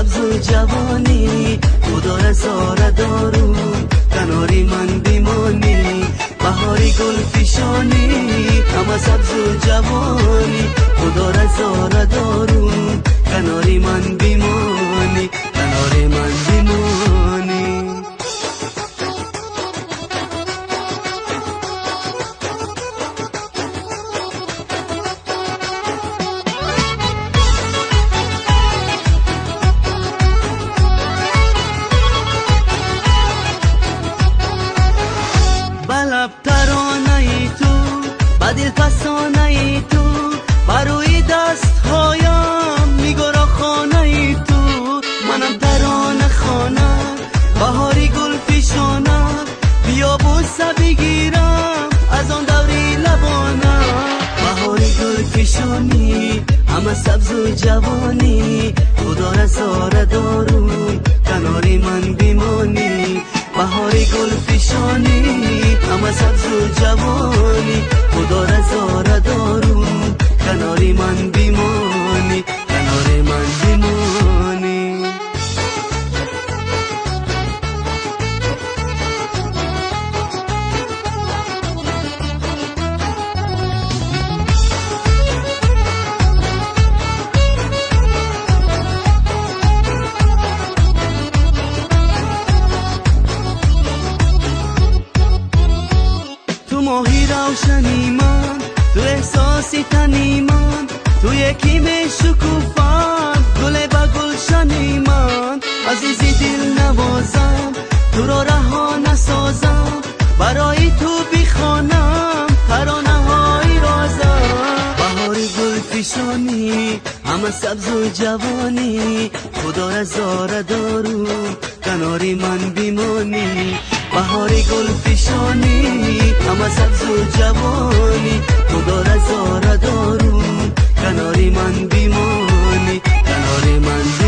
سبز و جوانی خدا رزاره دارو کناری من بیمانی بهاری گل فشانی همه سبز و جوانی خدا رزاره دارو کناری من بیمانی کناری من بیمانی بلب ترانه ای تو بدل فسانه ای تو بروی دست هایم میگرا خانه ای تو منم ترانه خانه بهاری گل پیشانه بیا بوسه بگیرم از آن دوری لبانه بهاری گل پیشانی همه سبز و جوانی خدا رزاره دارون کناری من بیمانی بهاری گل فشانی همه سبز و جوانی خدا رزاره دارون کناری من بیمانی کناری من بیمانی ماهی روشنی من تو احساسی تنی من تو یکی می شکوفم گل با گلشنی من عزیزی دل نوازم تو را رها نسازم برای تو بخوانم ترانه های رازم بهاری گل فشانی همه سبز و جوانی خدا رزاره دارو کناری من بیمانی بهاری گل فشانی همه سبز و جوانی خدا رزاره دارون کناری من بیمانی کناری من